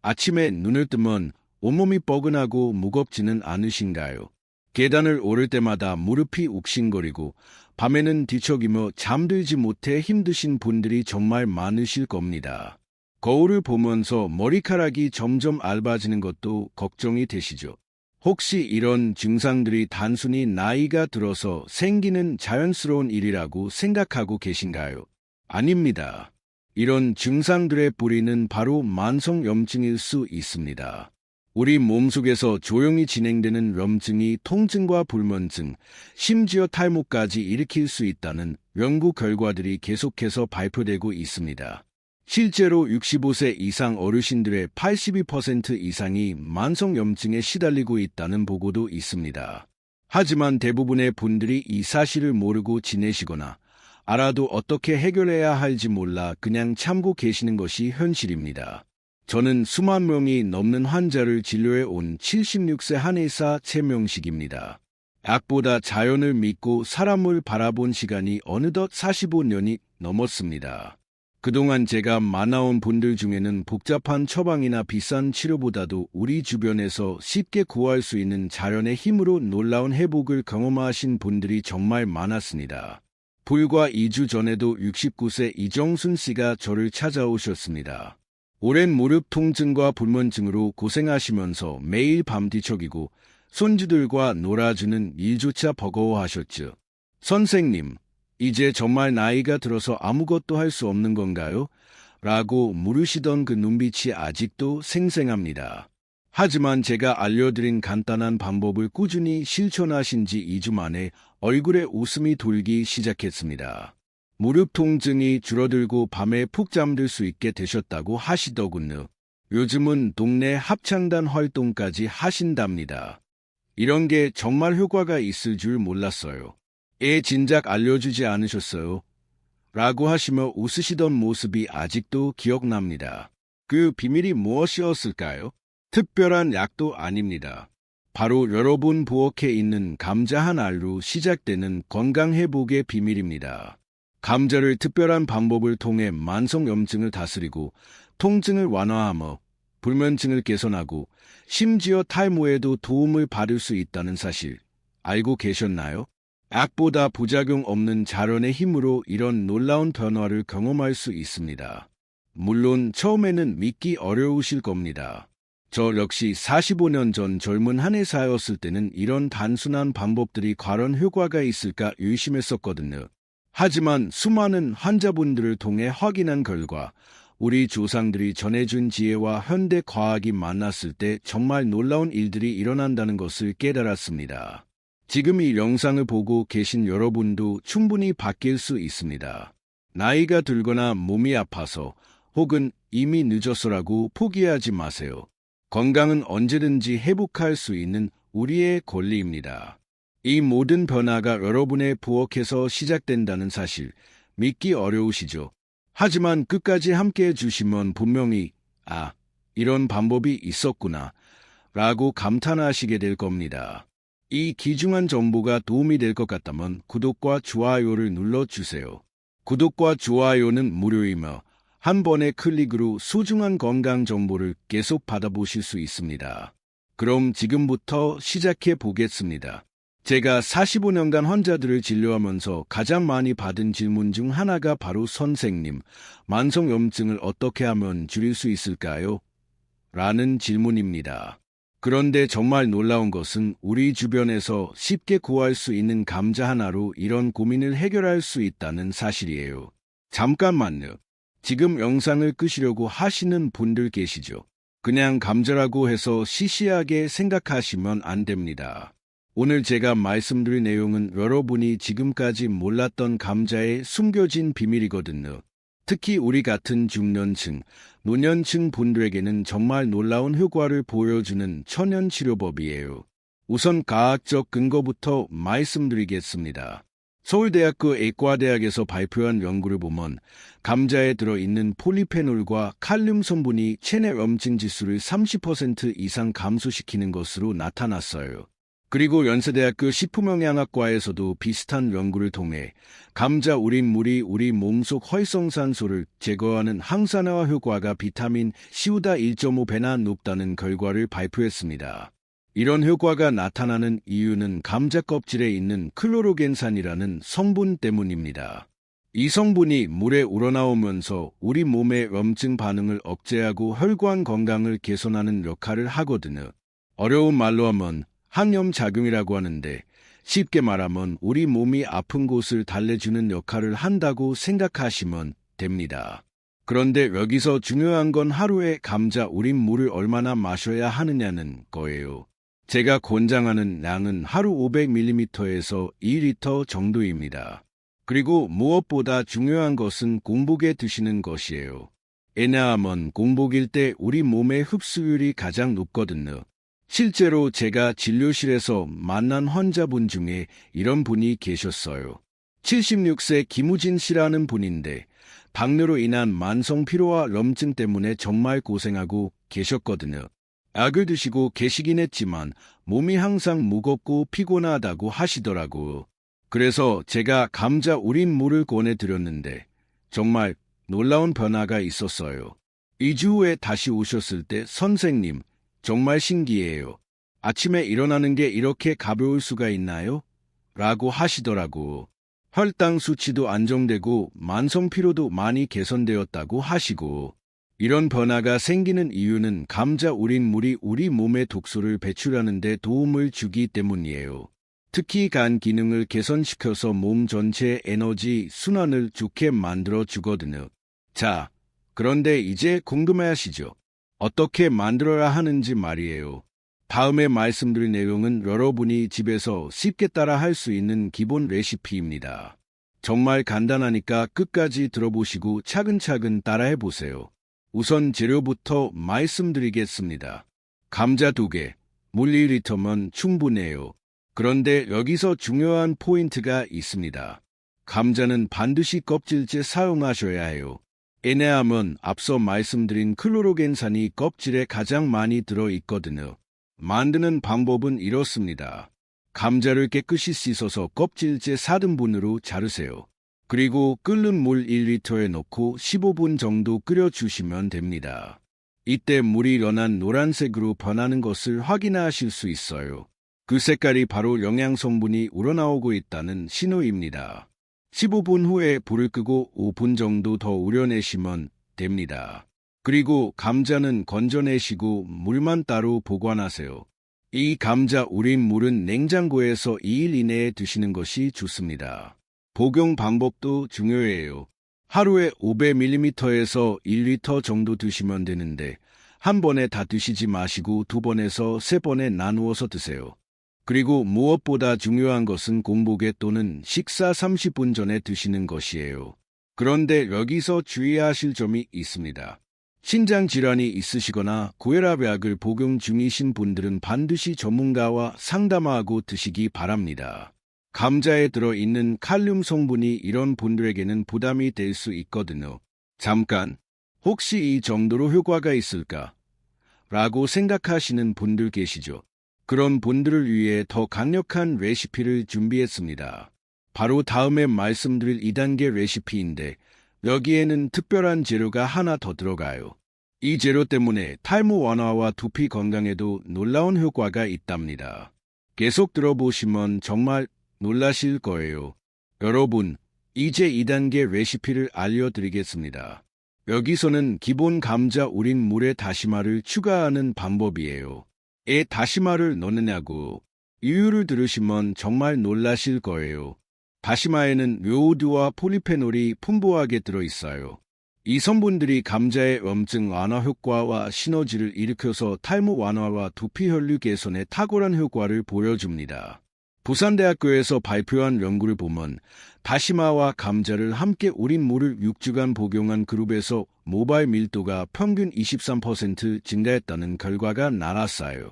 아침에 눈을 뜨면 온몸이 뻐근하고 무겁지는 않으신가요? 계단을 오를 때마다 무릎이 욱신거리고 밤에는 뒤척이며 잠들지 못해 힘드신 분들이 정말 많으실 겁니다. 거울을 보면서 머리카락이 점점 얇아지는 것도 걱정이 되시죠? 혹시 이런 증상들이 단순히 나이가 들어서 생기는 자연스러운 일이라고 생각하고 계신가요? 아닙니다. 이런 증상들의 뿌리는 바로 만성염증일 수 있습니다. 우리 몸속에서 조용히 진행되는 염증이 통증과 불면증, 심지어 탈모까지 일으킬 수 있다는 연구 결과들이 계속해서 발표되고 있습니다. 실제로 65세 이상 어르신들의 82% 이상이 만성염증에 시달리고 있다는 보고도 있습니다. 하지만 대부분의 분들이 이 사실을 모르고 지내시거나 알아도 어떻게 해결해야 할지 몰라 그냥 참고 계시는 것이 현실입니다. 저는 수만 명이 넘는 환자를 진료해 온 76세 한의사 최명식입니다. 약보다 자연을 믿고 사람을 바라본 시간이 어느덧 45년이 넘었습니다. 그동안 제가 만나온 분들 중에는 복잡한 처방이나 비싼 치료보다도 우리 주변에서 쉽게 구할 수 있는 자연의 힘으로 놀라운 회복을 경험하신 분들이 정말 많았습니다. 불과 2주 전에도 69세 이정순 씨가 저를 찾아오셨습니다. 오랜 무릎 통증과 불면증으로 고생하시면서 매일 밤 뒤척이고 손주들과 놀아주는 일조차 버거워하셨죠. 선생님, 이제 정말 나이가 들어서 아무것도 할 수 없는 건가요? 라고 물으시던 그 눈빛이 아직도 생생합니다. 하지만 제가 알려드린 간단한 방법을 꾸준히 실천하신 지 2주 만에 얼굴에 웃음이 돌기 시작했습니다. 무릎 통증이 줄어들고 밤에 푹 잠들 수 있게 되셨다고 하시더군요. 요즘은 동네 합창단 활동까지 하신답니다. 이런 게 정말 효과가 있을 줄 몰랐어요. 진작 알려주지 않으셨어요? 라고 하시며 웃으시던 모습이 아직도 기억납니다. 그 비밀이 무엇이었을까요? 특별한 약도 아닙니다. 바로 여러분 부엌에 있는 감자 한 알로 시작되는 건강회복의 비밀입니다. 감자를 특별한 방법을 통해 만성염증을 다스리고 통증을 완화하며 불면증을 개선하고 심지어 탈모에도 도움을 받을 수 있다는 사실 알고 계셨나요? 약보다 부작용 없는 자연의 힘으로 이런 놀라운 변화를 경험할 수 있습니다. 물론 처음에는 믿기 어려우실 겁니다. 저 역시 45년 전 젊은 한의사였을 때는 이런 단순한 방법들이 과연 효과가 있을까 의심했었거든요. 하지만 수많은 환자분들을 통해 확인한 결과 우리 조상들이 전해준 지혜와 현대 과학이 만났을 때 정말 놀라운 일들이 일어난다는 것을 깨달았습니다. 지금 이 영상을 보고 계신 여러분도 충분히 바뀔 수 있습니다. 나이가 들거나 몸이 아파서 혹은 이미 늦어서라고 포기하지 마세요. 건강은 언제든지 회복할 수 있는 우리의 권리입니다. 이 모든 변화가 여러분의 부엌에서 시작된다는 사실 믿기 어려우시죠? 하지만 끝까지 함께해 주시면 분명히 이런 방법이 있었구나 라고 감탄하시게 될 겁니다. 이 귀중한 정보가 도움이 될 것 같다면 구독과 좋아요를 눌러주세요. 구독과 좋아요는 무료이며 한 번의 클릭으로 소중한 건강 정보를 계속 받아보실 수 있습니다. 그럼 지금부터 시작해 보겠습니다. 제가 45년간 환자들을 진료하면서 가장 많이 받은 질문 중 하나가 바로 선생님, 만성염증을 어떻게 하면 줄일 수 있을까요? 라는 질문입니다. 그런데 정말 놀라운 것은 우리 주변에서 쉽게 구할 수 있는 감자 하나로 이런 고민을 해결할 수 있다는 사실이에요. 잠깐만요. 지금 영상을 끄시려고 하시는 분들 계시죠? 그냥 감자라고 해서 시시하게 생각하시면 안 됩니다. 오늘 제가 말씀드릴 내용은 여러분이 지금까지 몰랐던 감자의 숨겨진 비밀이거든요. 특히 우리 같은 중년층, 노년층 분들에게는 정말 놀라운 효과를 보여주는 천연 치료법이에요. 우선 과학적 근거부터 말씀드리겠습니다. 서울대학교 의과대학에서 발표한 연구를 보면 감자에 들어있는 폴리페놀과 칼륨 성분이 체내 염증 지수를 30% 이상 감소시키는 것으로 나타났어요. 그리고 연세대학교 식품영양학과에서도 비슷한 연구를 통해 감자 우린 물이 우리 몸속 활성산소를 제거하는 항산화 효과가 비타민 C보다 1.5배나 높다는 결과를 발표했습니다. 이런 효과가 나타나는 이유는 감자 껍질에 있는 클로로겐산이라는 성분 때문입니다. 이 성분이 물에 우러나오면서 우리 몸의 염증 반응을 억제하고 혈관 건강을 개선하는 역할을 하거든요. 어려운 말로 하면 항염작용이라고 하는데 쉽게 말하면 우리 몸이 아픈 곳을 달래주는 역할을 한다고 생각하시면 됩니다. 그런데 여기서 중요한 건 하루에 감자 우린 물을 얼마나 마셔야 하느냐는 거예요. 제가 권장하는 양은 하루 500ml에서 2리터 정도입니다. 그리고 무엇보다 중요한 것은 공복에 드시는 것이에요. 왜냐하면 공복일 때 우리 몸의 흡수율이 가장 높거든요. 실제로 제가 진료실에서 만난 환자분 중에 이런 분이 계셨어요. 76세 김우진 씨라는 분인데 당뇨로 인한 만성 피로와 염증 때문에 정말 고생하고 계셨거든요. 약을 드시고 계시긴 했지만 몸이 항상 무겁고 피곤하다고 하시더라고요. 그래서 제가 감자 우린 물을 권해드렸는데 정말 놀라운 변화가 있었어요. 2주 후에 다시 오셨을 때 선생님, 정말 신기해요. 아침에 일어나는 게 이렇게 가벼울 수가 있나요? 라고 하시더라고. 혈당 수치도 안정되고 만성 피로도 많이 개선되었다고 하시고, 이런 변화가 생기는 이유는 감자 우린 물이 우리 몸의 독소를 배출하는 데 도움을 주기 때문이에요. 특히 간 기능을 개선시켜서 몸 전체의 에너지 순환을 좋게 만들어 주거든요. 자, 그런데 이제 궁금해하시죠? 어떻게 만들어야 하는지 말이에요. 다음에 말씀드릴 내용은 여러분이 집에서 쉽게 따라 할 수 있는 기본 레시피입니다. 정말 간단하니까 끝까지 들어보시고 차근차근 따라해 보세요. 우선 재료부터 말씀드리겠습니다. 감자 2개, 물 1리터면 충분해요. 그런데 여기서 중요한 포인트가 있습니다. 감자는 반드시 껍질째 사용하셔야 해요. 왜냐하면 앞서 말씀드린 클로로겐산이 껍질에 가장 많이 들어있거든요. 만드는 방법은 이렇습니다. 감자를 깨끗이 씻어서 껍질째 4등분으로 자르세요. 그리고 끓는 물 1리터에 넣고 15분 정도 끓여주시면 됩니다. 이때 물이 연한 노란색으로 변하는 것을 확인하실 수 있어요. 그 색깔이 바로 영양성분이 우러나오고 있다는 신호입니다. 15분 후에 불을 끄고 5분 정도 더 우려내시면 됩니다. 그리고 감자는 건져내시고 물만 따로 보관하세요. 이 감자 우린 물은 냉장고에서 2일 이내에 드시는 것이 좋습니다. 복용 방법도 중요해요. 하루에 500ml에서 1리터 정도 드시면 되는데 한 번에 다 드시지 마시고 2번에서 3번에 나누어서 드세요. 그리고 무엇보다 중요한 것은 공복에 또는 식사 30분 전에 드시는 것이에요. 그런데 여기서 주의하실 점이 있습니다. 신장 질환이 있으시거나 고혈압약을 복용 중이신 분들은 반드시 전문가와 상담하고 드시기 바랍니다. 감자에 들어있는 칼륨 성분이 이런 분들에게는 부담이 될 수 있거든요. 잠깐, 혹시 이 정도로 효과가 있을까? 라고 생각하시는 분들 계시죠? 그런 분들을 위해 더 강력한 레시피를 준비했습니다. 바로 다음에 말씀드릴 2단계 레시피인데 여기에는 특별한 재료가 하나 더 들어가요. 이 재료 때문에 탈모 완화와 두피 건강에도 놀라운 효과가 있답니다. 계속 들어보시면 정말 놀라실 거예요. 여러분, 이제 2단계 레시피를 알려드리겠습니다. 여기서는 기본 감자 우린 물에 다시마를 추가하는 방법이에요. 왜 다시마를 넣느냐고 이유를 들으시면 정말 놀라실 거예요. 다시마에는 료오드와 폴리페놀이 풍부하게 들어있어요. 이 성분들이 감자의 염증 완화 효과와 시너지를 일으켜서 탈모 완화와 두피 혈류 개선에 탁월한 효과를 보여줍니다. 부산대학교에서 발표한 연구를 보면 다시마와 감자를 함께 우린 물을 6주간 복용한 그룹에서 모발 밀도가 평균 23% 증가했다는 결과가 나왔어요.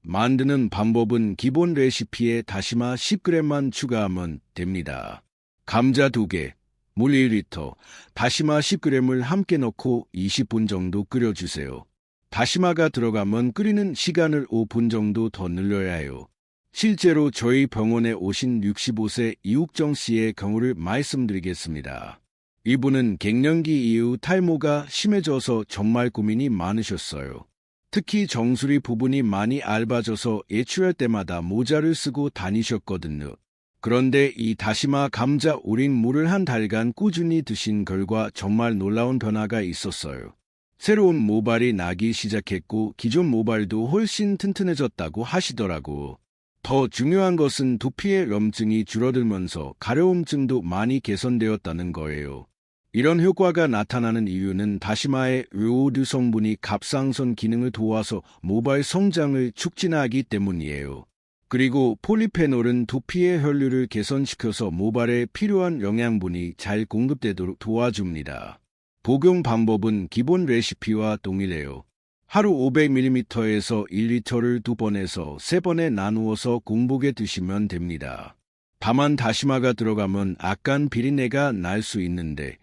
만드는 방법은 기본 레시피에 다시마 10g만 추가하면 됩니다. 감자 2개, 물 1리터, 다시마 10g을 함께 넣고 20분 정도 끓여주세요. 다시마가 들어가면 끓이는 시간을 5분 정도 더 늘려야 해요. 실제로 저희 병원에 오신 65세 이욱정 씨의 경우를 말씀드리겠습니다. 이분은 갱년기 이후 탈모가 심해져서 정말 고민이 많으셨어요. 특히 정수리 부분이 많이 얇아져서 외출할 때마다 모자를 쓰고 다니셨거든요. 그런데 이 다시마 감자 우린 물을 한 달간 꾸준히 드신 결과 정말 놀라운 변화가 있었어요. 새로운 모발이 나기 시작했고 기존 모발도 훨씬 튼튼해졌다고 하시더라고. 더 중요한 것은 두피의 염증이 줄어들면서 가려움증도 많이 개선되었다는 거예요. 이런 효과가 나타나는 이유는 다시마의 르오드 성분이 갑상선 기능을 도와서 모발 성장을 촉진하기 때문이에요. 그리고 폴리페놀은 두피의 혈류를 개선시켜서 모발에 필요한 영양분이 잘 공급되도록 도와줍니다. 복용 방법은 기본 레시피와 동일해요. 하루 500ml에서 1리터를 2번에서 3번에 나누어서 공복에 드시면 됩니다. 다만 다시마가 들어가면 약간 비린내가 날 수 있는데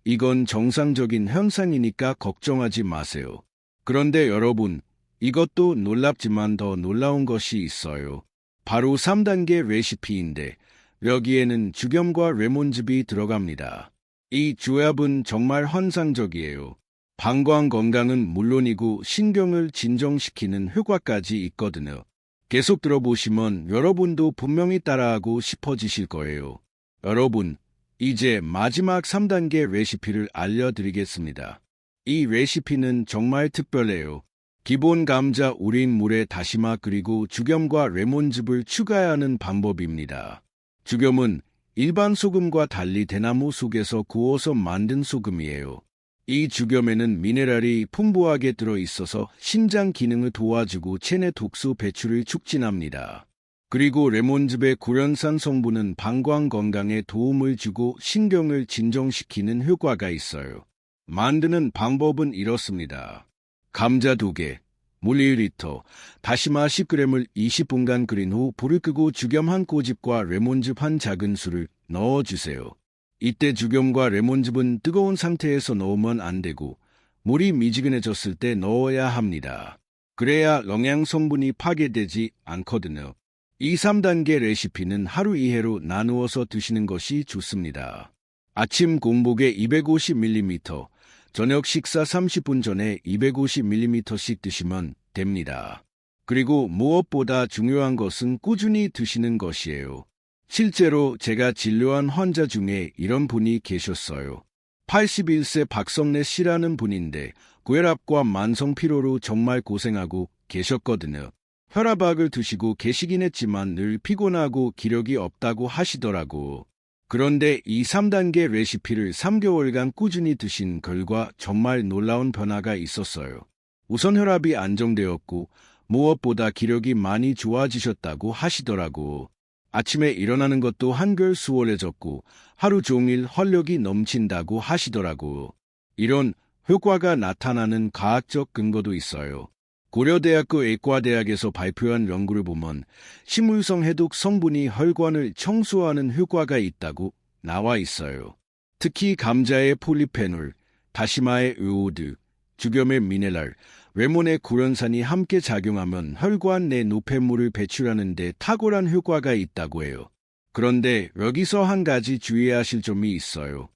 이건 정상적인 현상이니까 걱정하지 마세요. 그런데 여러분, 이것도 놀랍지만 더 놀라운 것이 있어요. 바로 3단계 레시피인데 여기에는 죽염과 레몬즙이 들어갑니다. 이 조합은 정말 환상적이에요. 방광 건강은 물론이고 신경을 진정시키는 효과까지 있거든요. 계속 들어보시면 여러분도 분명히 따라하고 싶어지실 거예요. 여러분, 이제 마지막 3단계 레시피를 알려드리겠습니다. 이 레시피는 정말 특별해요. 기본 감자 우린 물에 다시마 그리고 죽염과 레몬즙을 추가하는 방법입니다. 죽염은 일반 소금과 달리 대나무 속에서 구워서 만든 소금이에요. 이 죽염에는 미네랄이 풍부하게 들어있어서 신장 기능을 도와주고 체내 독소 배출을 촉진합니다. 그리고 레몬즙의 구연산 성분은 방광 건강에 도움을 주고 신경을 진정시키는 효과가 있어요. 만드는 방법은 이렇습니다. 감자 2개, 물 1리터, 다시마 10g을 20분간 끓인 후 불을 끄고 죽염 한 꼬집과 레몬즙 한 작은 술을 넣어주세요. 이때 죽염과 레몬즙은 뜨거운 상태에서 넣으면 안 되고 물이 미지근해졌을 때 넣어야 합니다. 그래야 영양 성분이 파괴되지 않거든요. 이 3단계 레시피는 하루 2회로 나누어서 드시는 것이 좋습니다. 아침 공복에 250ml, 저녁 식사 30분 전에 250ml씩 드시면 됩니다. 그리고 무엇보다 중요한 것은 꾸준히 드시는 것이에요. 실제로 제가 진료한 환자 중에 이런 분이 계셨어요. 81세 박성래 씨라는 분인데 고혈압과 만성 피로로 정말 고생하고 계셨거든요. 혈압약을 드시고 계시긴 했지만 늘 피곤하고 기력이 없다고 하시더라고. 그런데 이 3단계 레시피를 3개월간 꾸준히 드신 결과 정말 놀라운 변화가 있었어요. 우선 혈압이 안정되었고 무엇보다 기력이 많이 좋아지셨다고 하시더라고. 아침에 일어나는 것도 한결 수월해졌고 하루 종일 활력이 넘친다고 하시더라고. 이런 효과가 나타나는 과학적 근거도 있어요. 고려대학교 의과대학에서 발표한 연구를 보면 식물성 해독 성분이 혈관을 청소하는 효과가 있다고 나와 있어요. 특히 감자의 폴리페놀, 다시마의 르오드, 죽염의 미네랄, 레몬의 구연산이 함께 작용하면 혈관 내 노폐물을 배출하는 데 탁월한 효과가 있다고 해요. 그런데 여기서 한 가지 주의하실 점이 있어요.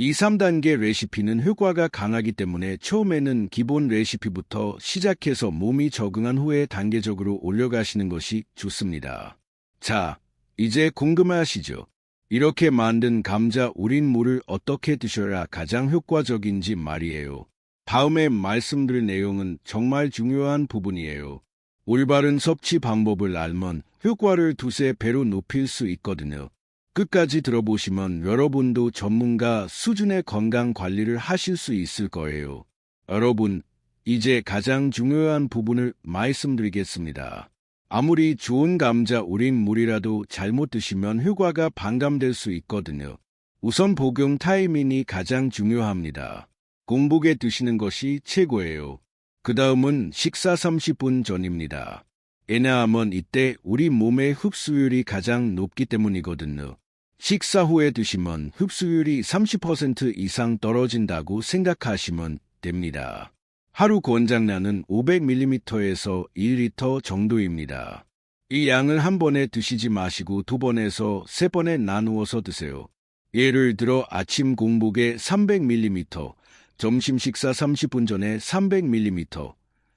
이 3단계 레시피는 효과가 강하기 때문에 처음에는 기본 레시피부터 시작해서 몸이 적응한 후에 단계적으로 올려가시는 것이 좋습니다. 자, 이제 궁금하시죠? 이렇게 만든 감자 우린 물을 어떻게 드셔야 가장 효과적인지 말이에요. 다음에 말씀드릴 내용은 정말 중요한 부분이에요. 올바른 섭취 방법을 알면 효과를 두세 배로 높일 수 있거든요. 끝까지 들어보시면 여러분도 전문가 수준의 건강 관리를 하실 수 있을 거예요. 여러분, 이제 가장 중요한 부분을 말씀드리겠습니다. 아무리 좋은 감자 우린 물이라도 잘못 드시면 효과가 반감될 수 있거든요. 우선 복용 타이밍이 가장 중요합니다. 공복에 드시는 것이 최고예요. 그 다음은 식사 30분 전입니다. 왜냐하면 이때 우리 몸의 흡수율이 가장 높기 때문이거든요. 식사 후에 드시면 흡수율이 30% 이상 떨어진다고 생각하시면 됩니다. 하루 권장량은 500ml에서 1리터 정도입니다. 이 양을 한 번에 드시지 마시고 2번에서 3번에 나누어서 드세요. 예를 들어 아침 공복에 300ml, 점심 식사 30분 전에 300ml,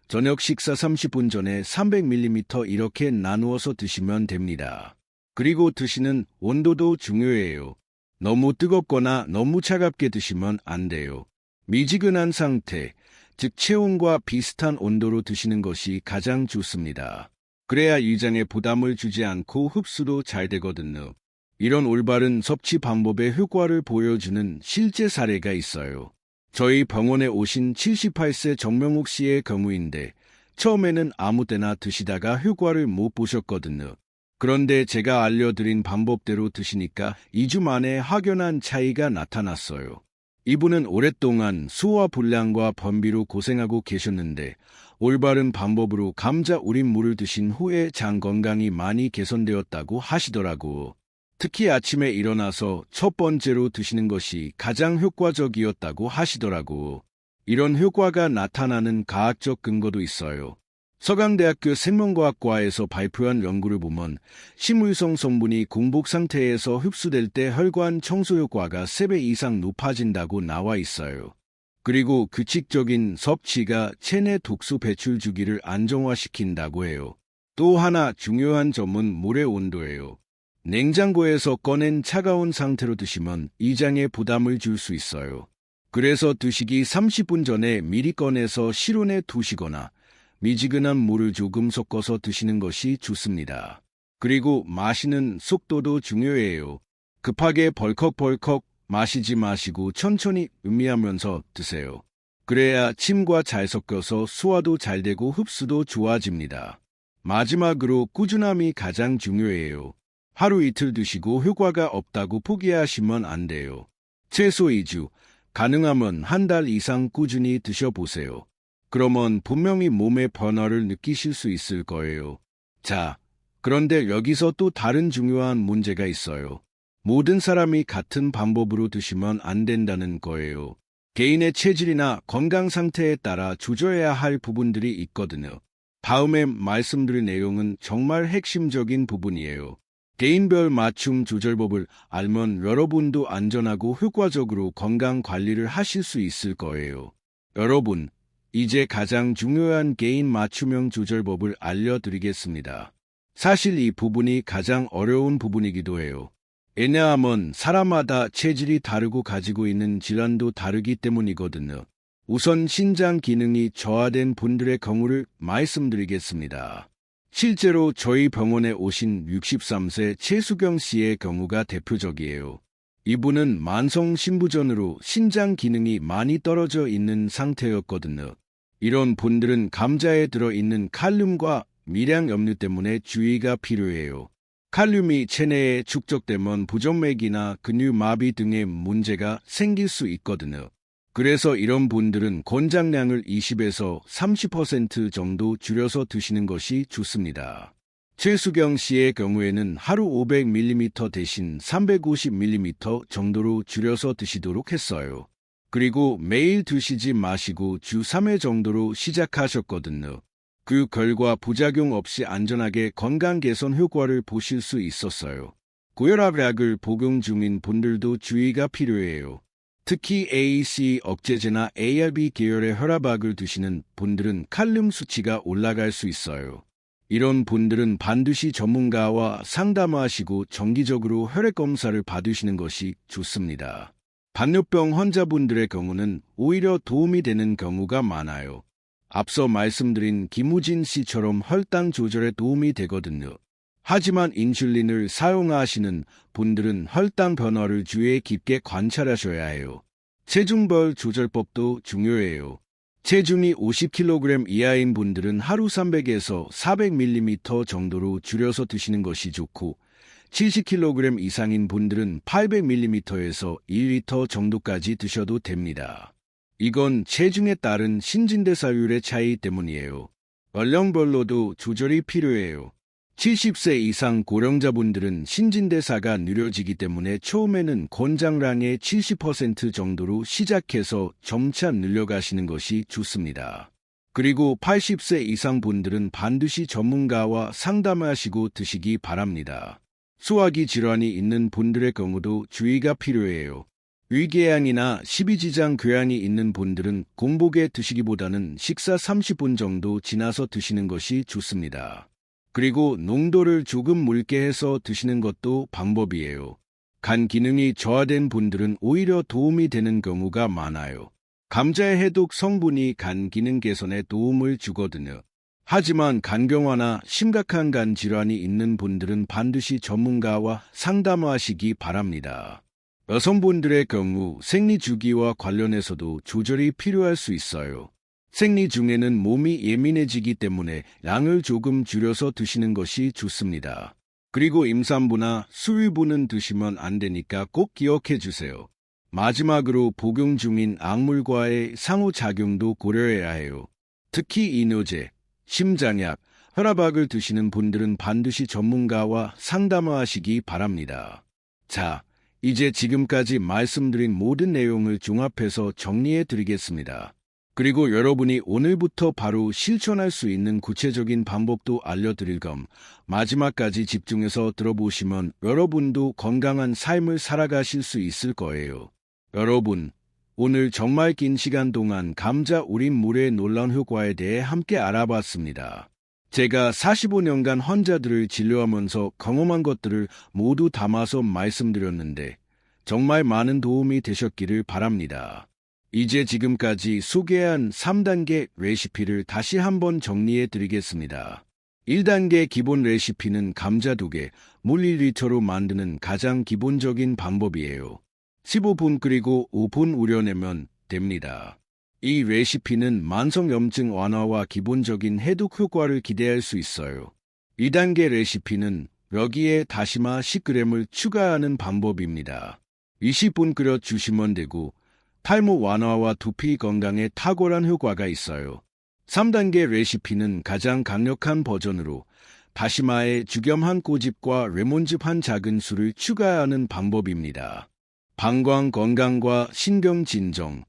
저녁 식사 30분 전에 300ml 이렇게 나누어서 드시면 됩니다. 그리고 드시는 온도도 중요해요. 너무 뜨겁거나 너무 차갑게 드시면 안 돼요. 미지근한 상태, 즉 체온과 비슷한 온도로 드시는 것이 가장 좋습니다. 그래야 위장에 부담을 주지 않고 흡수도 잘 되거든요. 이런 올바른 섭취 방법의 효과를 보여주는 실제 사례가 있어요. 저희 병원에 오신 78세 정명욱 씨의 경우인데 처음에는 아무 때나 드시다가 효과를 못 보셨거든요. 그런데 제가 알려드린 방법대로 드시니까 2주 만에 확연한 차이가 나타났어요. 이분은 오랫동안 소화불량과 변비로 고생하고 계셨는데 올바른 방법으로 감자 우린 물을 드신 후에 장 건강이 많이 개선되었다고 하시더라고. 특히 아침에 일어나서 첫 번째로 드시는 것이 가장 효과적이었다고 하시더라고. 이런 효과가 나타나는 과학적 근거도 있어요. 서강대학교 생명과학과에서 발표한 연구를 보면 식물성 성분이 공복 상태에서 흡수될 때 혈관 청소 효과가 3배 이상 높아진다고 나와 있어요. 그리고 규칙적인 섭취가 체내 독소 배출 주기를 안정화시킨다고 해요. 또 하나 중요한 점은 물의 온도예요. 냉장고에서 꺼낸 차가운 상태로 드시면 위장에 부담을 줄 수 있어요. 그래서 드시기 30분 전에 미리 꺼내서 실온에 두시거나 미지근한 물을 조금 섞어서 드시는 것이 좋습니다. 그리고 마시는 속도도 중요해요. 급하게 벌컥벌컥 마시지 마시고 천천히 음미하면서 드세요. 그래야 침과 잘 섞여서 소화도 잘 되고 흡수도 좋아집니다. 마지막으로 꾸준함이 가장 중요해요. 하루 이틀 드시고 효과가 없다고 포기하시면 안 돼요. 최소 2주, 가능하면 한 달 이상 꾸준히 드셔보세요. 그러면 분명히 몸의 변화를 느끼실 수 있을 거예요. 자, 그런데 여기서 또 다른 중요한 문제가 있어요. 모든 사람이 같은 방법으로 드시면 안 된다는 거예요. 개인의 체질이나 건강 상태에 따라 조절해야 할 부분들이 있거든요. 다음에 말씀드릴 내용은 정말 핵심적인 부분이에요. 개인별 맞춤 조절법을 알면 여러분도 안전하고 효과적으로 건강 관리를 하실 수 있을 거예요. 여러분, 이제 가장 중요한 개인 맞춤형 조절법을 알려드리겠습니다. 사실 이 부분이 가장 어려운 부분이기도 해요. 왜냐하면 사람마다 체질이 다르고 가지고 있는 질환도 다르기 때문이거든요. 우선 신장 기능이 저하된 분들의 경우를 말씀드리겠습니다. 실제로 저희 병원에 오신 63세 최수경 씨의 경우가 대표적이에요. 이분은 만성 신부전으로 신장 기능이 많이 떨어져 있는 상태였거든요. 이런 분들은 감자에 들어있는 칼륨과 미량 염류 때문에 주의가 필요해요. 칼륨이 체내에 축적되면 부정맥이나 근육마비 등의 문제가 생길 수 있거든요. 그래서 이런 분들은 권장량을 20에서 30% 정도 줄여서 드시는 것이 좋습니다. 최수경 씨의 경우에는 하루 500ml 대신 350ml 정도로 줄여서 드시도록 했어요. 그리고 매일 드시지 마시고 주 3회 정도로 시작하셨거든요. 그 결과 부작용 없이 안전하게 건강 개선 효과를 보실 수 있었어요. 고혈압약을 복용 중인 분들도 주의가 필요해요. 특히 AAC 억제제나 ARB 계열의 혈압약을 드시는 분들은 칼륨 수치가 올라갈 수 있어요. 이런 분들은 반드시 전문가와 상담하시고 정기적으로 혈액 검사를 받으시는 것이 좋습니다. 당뇨병 환자분들의 경우는 오히려 도움이 되는 경우가 많아요. 앞서 말씀드린 김우진 씨처럼 혈당 조절에 도움이 되거든요. 하지만 인슐린을 사용하시는 분들은 혈당 변화를 주의 깊게 관찰하셔야 해요. 체중별 조절법도 중요해요. 체중이 50kg 이하인 분들은 하루 300에서 400ml 정도로 줄여서 드시는 것이 좋고 70kg 이상인 분들은 800ml에서 1리터 정도까지 드셔도 됩니다. 이건 체중에 따른 신진대사율의 차이 때문이에요. 연령별로도 조절이 필요해요. 70세 이상 고령자분들은 신진대사가 느려지기 때문에 처음에는 권장량의 70% 정도로 시작해서 점차 늘려가시는 것이 좋습니다. 그리고 80세 이상 분들은 반드시 전문가와 상담하시고 드시기 바랍니다. 소화기 질환이 있는 분들의 경우도 주의가 필요해요. 위궤양이나 십이지장 궤양이 있는 분들은 공복에 드시기보다는 식사 30분 정도 지나서 드시는 것이 좋습니다. 그리고 농도를 조금 묽게 해서 드시는 것도 방법이에요. 간 기능이 저하된 분들은 오히려 도움이 되는 경우가 많아요. 감자의 해독 성분이 간 기능 개선에 도움을 주거든요. 하지만 간경화나 심각한 간 질환이 있는 분들은 반드시 전문가와 상담하시기 바랍니다. 여성분들의 경우 생리 주기와 관련해서도 조절이 필요할 수 있어요. 생리 중에는 몸이 예민해지기 때문에 양을 조금 줄여서 드시는 것이 좋습니다. 그리고 임산부나 수유부는 드시면 안 되니까 꼭 기억해 주세요. 마지막으로 복용 중인 약물과의 상호작용도 고려해야 해요. 특히 이뇨제, 심장약, 혈압약을 드시는 분들은 반드시 전문가와 상담하시기 바랍니다. 자, 이제 지금까지 말씀드린 모든 내용을 종합해서 정리해 드리겠습니다. 그리고 여러분이 오늘부터 바로 실천할 수 있는 구체적인 방법도 알려드릴 겸 마지막까지 집중해서 들어보시면 여러분도 건강한 삶을 살아가실 수 있을 거예요. 여러분, 오늘 정말 긴 시간 동안 감자 우린 물의 놀라운 효과에 대해 함께 알아봤습니다. 제가 45년간 환자들을 진료하면서 경험한 것들을 모두 담아서 말씀드렸는데 정말 많은 도움이 되셨기를 바랍니다. 이제 지금까지 소개한 3단계 레시피를 다시 한번 정리해 드리겠습니다. 1단계 기본 레시피는 감자 2개, 물 1리터로 만드는 가장 기본적인 방법이에요. 15분 끓이고 5분 우려내면 됩니다. 이 레시피는 만성염증 완화와 기본적인 해독 효과를 기대할 수 있어요. 2단계 레시피는 여기에 다시마 10g을 추가하는 방법입니다. 20분 끓여 주시면 되고 탈모 완화와 두피 건강에 탁월한 효과가 있어요. 3단계 레시피는 가장 강력한 버전으로 다시마에 죽염 한 꼬집과 레몬즙 한 작은 술을 추가하는 방법입니다. 방광 건강과 신경 진정,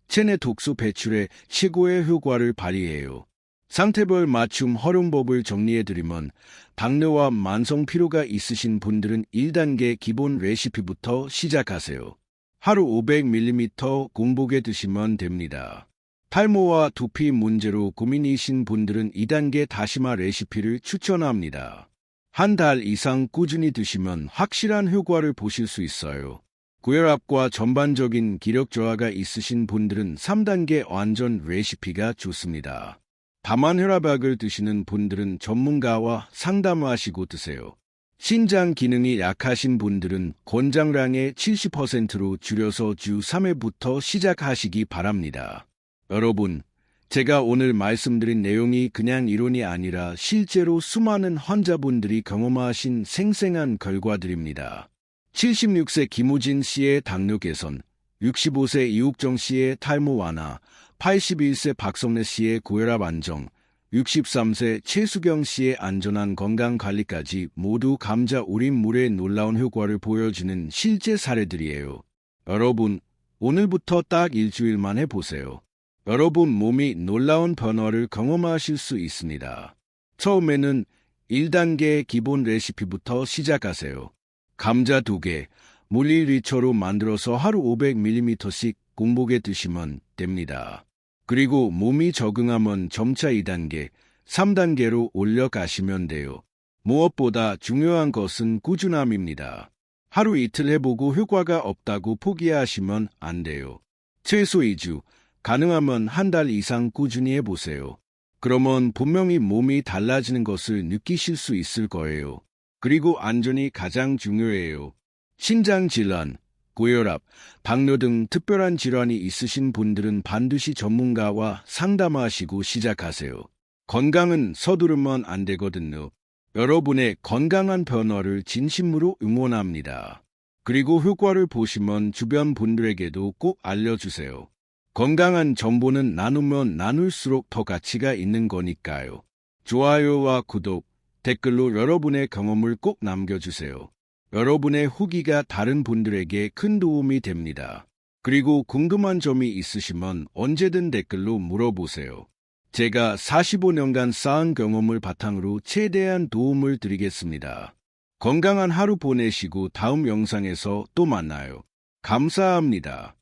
체내 독소 배출에 최고의 효과를 발휘해요. 상태별 맞춤 허용법을 정리해드리면 당뇨와 만성 피로가 있으신 분들은 1단계 기본 레시피부터 시작하세요. 하루 500ml 공복에 드시면 됩니다. 탈모와 두피 문제로 고민이신 분들은 2단계 다시마 레시피를 추천합니다. 한 달 이상 꾸준히 드시면 확실한 효과를 보실 수 있어요. 고혈압과 전반적인 기력 저하가 있으신 분들은 3단계 완전 레시피가 좋습니다. 다만 혈압약을 드시는 분들은 전문가와 상담하시고 드세요. 신장 기능이 약하신 분들은 권장량의 70%로 줄여서 주 3회부터 시작하시기 바랍니다. 여러분, 제가 오늘 말씀드린 내용이 그냥 이론이 아니라 실제로 수많은 환자분들이 경험하신 생생한 결과들입니다. 76세 김우진 씨의 당뇨 개선, 65세 이욱정 씨의 탈모 완화, 81세 박성래 씨의 고혈압 안정, 63세 최수경 씨의 안전한 건강관리까지 모두 감자 우린 물의 놀라운 효과를 보여주는 실제 사례들이에요. 여러분, 오늘부터 딱 일주일만 해보세요. 여러분 몸이 놀라운 변화를 경험하실 수 있습니다. 처음에는 1단계 기본 레시피부터 시작하세요. 감자 2개, 물 1리터로 만들어서 하루 500ml씩 공복에 드시면 됩니다. 그리고 몸이 적응하면 점차 2단계, 3단계로 올려가시면 돼요. 무엇보다 중요한 것은 꾸준함입니다. 하루 이틀 해보고 효과가 없다고 포기하시면 안 돼요. 최소 2주, 가능하면 한 달 이상 꾸준히 해보세요. 그러면 분명히 몸이 달라지는 것을 느끼실 수 있을 거예요. 그리고 안전이 가장 중요해요. 신장질환, 고혈압, 당뇨 등 특별한 질환이 있으신 분들은 반드시 전문가와 상담하시고 시작하세요. 건강은 서두르면 안 되거든요. 여러분의 건강한 변화를 진심으로 응원합니다. 그리고 효과를 보시면 주변 분들에게도 꼭 알려주세요. 건강한 정보는 나누면 나눌수록 더 가치가 있는 거니까요. 좋아요와 구독, 댓글로 여러분의 경험을 꼭 남겨주세요. 여러분의 후기가 다른 분들에게 큰 도움이 됩니다. 그리고 궁금한 점이 있으시면 언제든 댓글로 물어보세요. 제가 45년간 쌓은 경험을 바탕으로 최대한 도움을 드리겠습니다. 건강한 하루 보내시고 다음 영상에서 또 만나요. 감사합니다.